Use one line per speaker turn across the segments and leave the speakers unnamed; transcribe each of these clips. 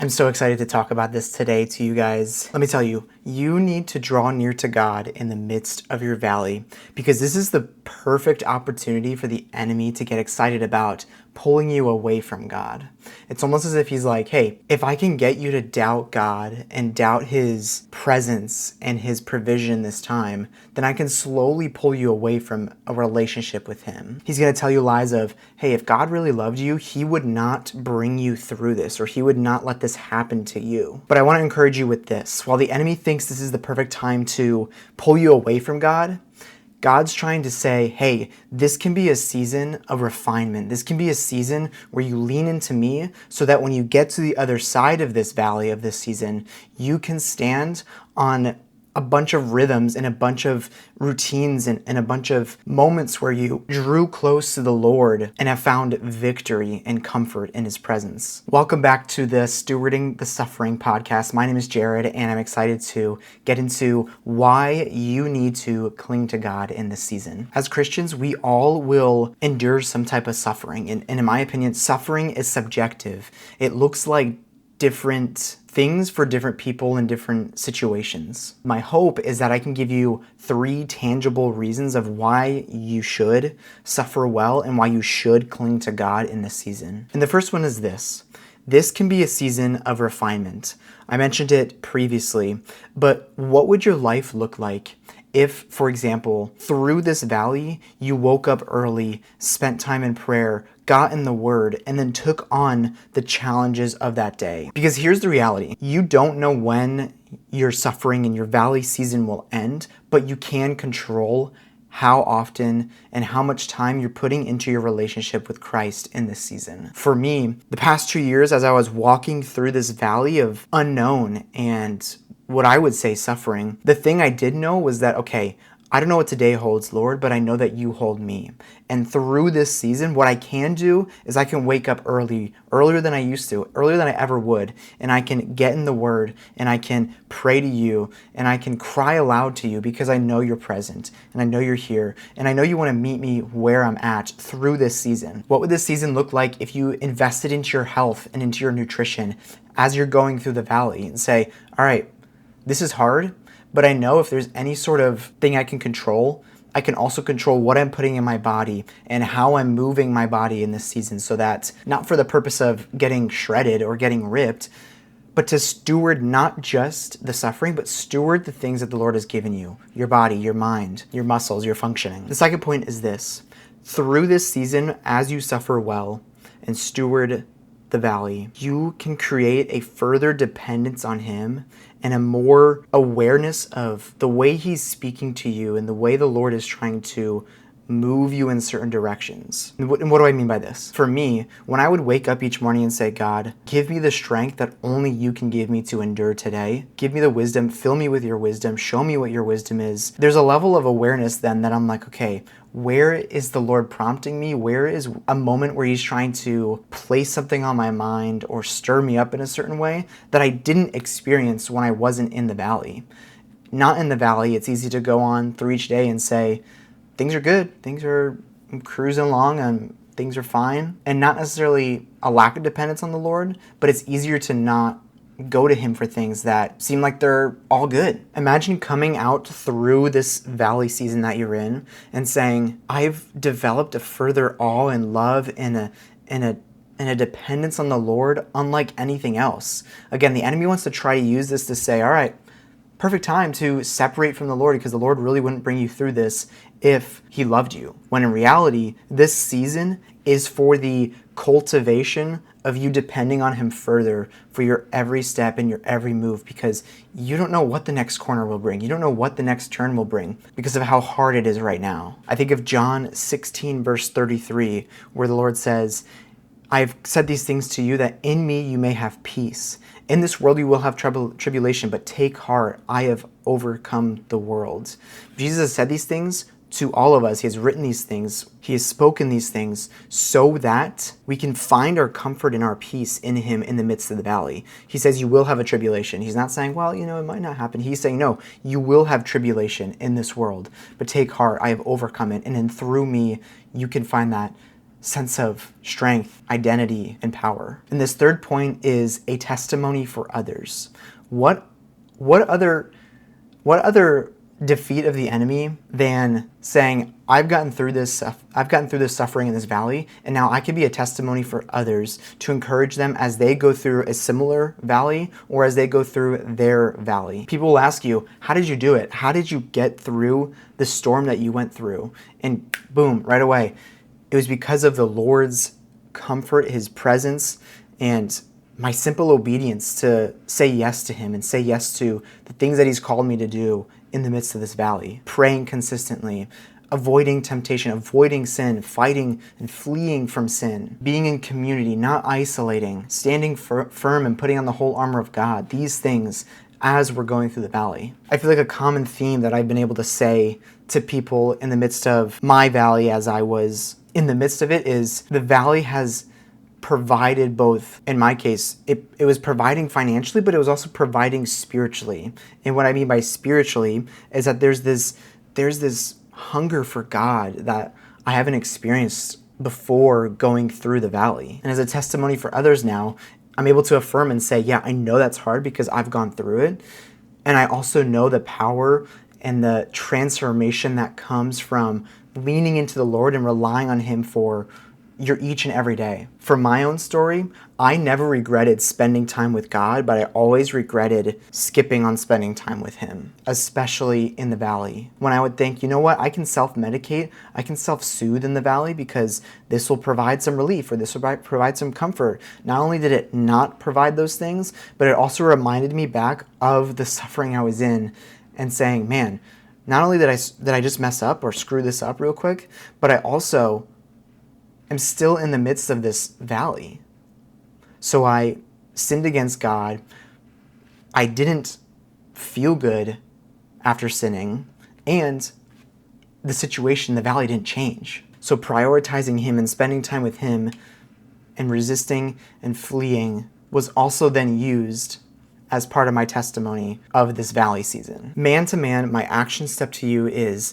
I'm so excited to talk about this today to you guys. Let me tell you, you need to draw near to God in the midst of your valley because this is the perfect opportunity for the enemy to get excited about pulling you away from God. It's almost as if he's like, hey, if I can get you to doubt God and doubt his presence and his provision this time, then I can slowly pull you away from a relationship with him. He's going to tell you lies of, hey, if God really loved you, he would not bring you through this, or he would not let this happen to you. But I want to encourage you with this. While the enemy thinks this is the perfect time to pull you away from God, God's trying to say, hey, this can be a season of refinement. This can be a season where you lean into me so that when you get to the other side of this valley of this season, you can stand on a bunch of rhythms and a bunch of routines and a bunch of moments where you drew close to the Lord and have found victory and comfort in his presence. Welcome back to the Stewarding the Suffering podcast. My name is Jared, and I'm excited to get into why you need to cling to God in this season. As Christians, we all will endure some type of suffering. And in my opinion, suffering is subjective. It looks like different things for different people in different situations. My hope is that I can give you 3 tangible reasons of why you should suffer well and why you should cling to God in this season. And the first one is this. This can be a season of refinement. I mentioned it previously, but what would your life look like if, for example, through this valley, you woke up early, spent time in prayer, got in the Word, and then took on the challenges of that day? Because here's the reality. You don't know when your suffering and your valley season will end, but you can control how often and how much time you're putting into your relationship with Christ in this season. For me, the past 2 years, as I was walking through this valley of unknown and what I would say suffering, the thing I did know was that, okay, I don't know what today holds, Lord, but I know that you hold me. And through this season, what I can do is I can wake up earlier than I used to, earlier than I ever would, and I can get in the Word, and I can pray to you, and I can cry aloud to you because I know you're present, and I know you're here, and I know you want to meet me where I'm at through this season. What would this season look like if you invested into your health and into your nutrition as you're going through the valley and say, all right, this is hard, but I know if there's any sort of thing I can control, I can also control what I'm putting in my body and how I'm moving my body in this season, so that not for the purpose of getting shredded or getting ripped, but to steward not just the suffering, but steward the things that the Lord has given you, your body, your mind, your muscles, your functioning. The second point is this. Through this season, as you suffer well and steward the valley, you can create a further dependence on him and a more awareness of the way he's speaking to you and the way the Lord is trying to move you in certain directions. And what do I mean by this? For me, when I would wake up each morning and say, God, give me the strength that only you can give me to endure today. Give me the wisdom, fill me with your wisdom, show me what your wisdom is. There's a level of awareness then that I'm like, okay, where is the Lord prompting me? Where is a moment where he's trying to place something on my mind or stir me up in a certain way that I didn't experience when I wasn't in the valley? Not in the valley, it's easy to go on through each day and say, things are good, things are cruising along, and things are fine. And not necessarily a lack of dependence on the Lord, but it's easier to not go to him for things that seem like they're all good. Imagine coming out through this valley season that you're in and saying, I've developed a further awe and love and a dependence on the Lord unlike anything else. Again, the enemy wants to try to use this to say, all right, perfect time to separate from the Lord because the Lord really wouldn't bring you through this if he loved you. When in reality, this season is for the cultivation of you depending on him further for your every step and your every move, because you don't know what the next corner will bring. You don't know what the next turn will bring because of how hard it is right now. I think of John 16 verse 33, where the Lord says, I've said these things to you that in me you may have peace. In this world you will have tribulation, but take heart, I have overcome the world. Jesus has said these things to all of us. He has written these things. He has spoken these things so that we can find our comfort and our peace in him in the midst of the valley. He says you will have a tribulation. He's not saying, well, it might not happen. He's saying, no, you will have tribulation in this world, but take heart, I have overcome it. And then through me, you can find that sense of strength, identity, and power. And this third point is a testimony for others. What other defeat of the enemy than saying, I've gotten through this suffering in this valley, and now I can be a testimony for others to encourage them as they go through a similar valley or as they go through their valley. People will ask you, how did you do it? How did you get through the storm that you went through? And boom, right away, it was because of the Lord's comfort, his presence, and my simple obedience to say yes to him and say yes to the things that he's called me to do in the midst of this valley. Praying consistently, avoiding temptation, avoiding sin, fighting and fleeing from sin, being in community, not isolating, standing firm and putting on the whole armor of God. These things as we're going through the valley. I feel like a common theme that I've been able to say to people in the midst of my valley as I was in the midst of it is the valley has provided both, in my case, it was providing financially, but it was also providing spiritually. And what I mean by spiritually is that there's this hunger for God that I haven't experienced before going through the valley. And as a testimony for others now, I'm able to affirm and say, yeah, I know that's hard because I've gone through it. And I also know the power and the transformation that comes from leaning into the Lord and relying on him for your each and every day. For my own story, I never regretted spending time with God, but I always regretted skipping on spending time with him, especially in the valley. When I would think, you know what, I can self-medicate, I can self-soothe in the valley because this will provide some relief or this will provide some comfort. Not only did it not provide those things, but it also reminded me back of the suffering I was in and saying, man, not only did I just mess up or screw this up real quick, but I also am still in the midst of this valley. So I sinned against God. I didn't feel good after sinning, and the situation, the valley didn't change. So prioritizing him and spending time with him and resisting and fleeing was also then used as part of my testimony of this valley season. Man to man, my action step to you is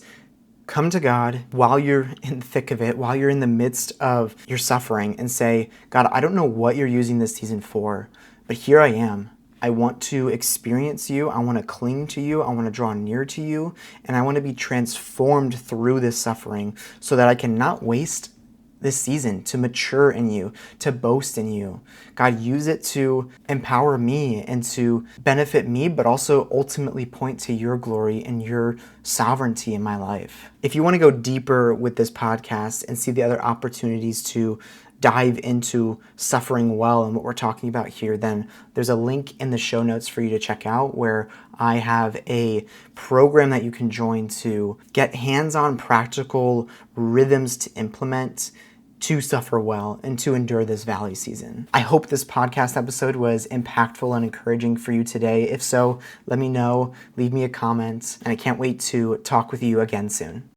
come to God while you're in the thick of it, while you're in the midst of your suffering, and say, God, I don't know what you're using this season for, but here I am. I want to experience you. I want to cling to you. I want to draw near to you. And I want to be transformed through this suffering so that I can not waste this season to mature in you, to boast in you. God, use it to empower me and to benefit me, but also ultimately point to your glory and your sovereignty in my life. If you want to go deeper with this podcast and see the other opportunities to dive into suffering well and what we're talking about here, then there's a link in the show notes for you to check out where I have a program that you can join to get hands-on practical rhythms to implement to suffer well and to endure this valley season. I hope this podcast episode was impactful and encouraging for you today. If so, let me know, leave me a comment, and I can't wait to talk with you again soon.